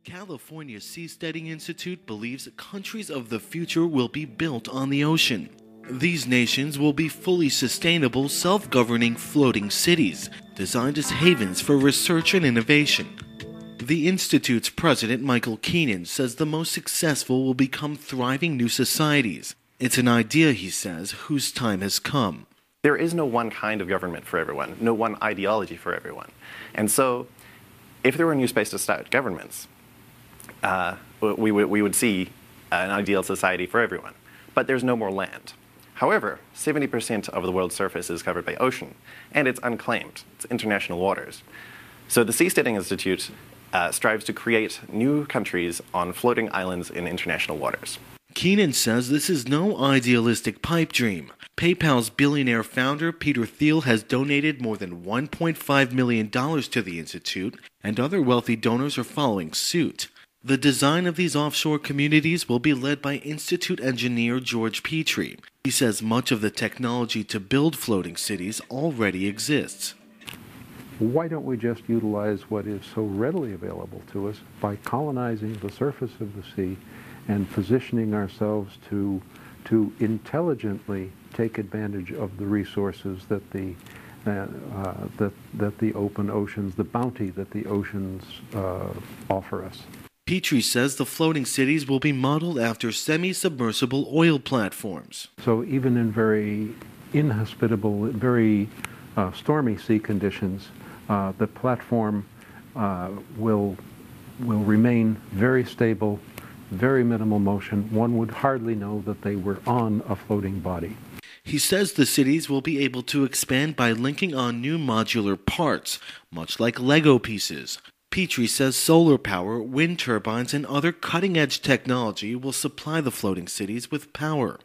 California's Seasteading Institute believes countries of the future will be built on the ocean. These nations will be fully sustainable, self-governing floating cities, designed as havens for research and innovation. The Institute's president, Michael Keenan, says the most successful will become thriving new societies. It's an idea, he says, whose time has come. There is no one kind of government for everyone, no one ideology for everyone. And so, if there were a new space to start governments, we would see an ideal society for everyone. But there's no more land. However, 70% of the world's surface is covered by ocean, and it's unclaimed. It's international waters. So the Seasteading Institute strives to create new countries on floating islands in international waters. Keenan says this is no idealistic pipe dream. PayPal's billionaire founder, Peter Thiel, has donated more than $1.5 million to the Institute, and other wealthy donors are following suit. The design of these offshore communities will be led by Institute engineer George Petrie. He says much of the technology to build floating cities already exists. Why don't we just utilize what is so readily available to us by colonizing the surface of the sea and positioning ourselves to intelligently take advantage of the resources that the open oceans, the bounty that the oceans offer us. Petrie says the floating cities will be modeled after semi-submersible oil platforms. So even in very inhospitable, very stormy sea conditions, the platform will remain very stable, very minimal motion. One would hardly know that they were on a floating body. He says the cities will be able to expand by linking on new modular parts, much like Lego pieces. Petrie says solar power, wind turbines, and other cutting-edge technology will supply the floating cities with power.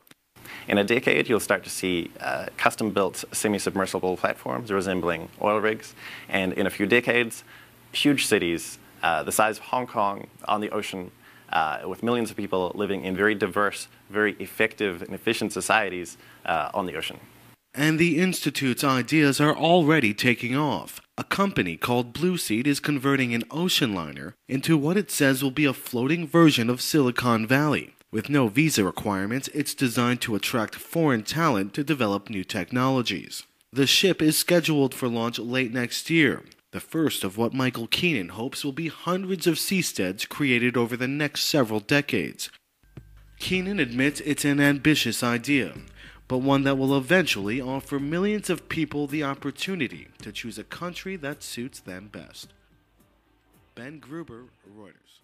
In a decade, you'll start to see custom-built semi-submersible platforms resembling oil rigs, and in a few decades, huge cities the size of Hong Kong on the ocean, with millions of people living in very diverse, very effective and efficient societies on the ocean. And the Institute's ideas are already taking off. A company called Blue Seed is converting an ocean liner into what it says will be a floating version of Silicon Valley. With no visa requirements, it's designed to attract foreign talent to develop new technologies. The ship is scheduled for launch late next year, the first of what Michael Keenan hopes will be hundreds of seasteads created over the next several decades. Keenan admits it's an ambitious idea, but one that will eventually offer millions of people the opportunity to choose a country that suits them best. Ben Gruber, Reuters.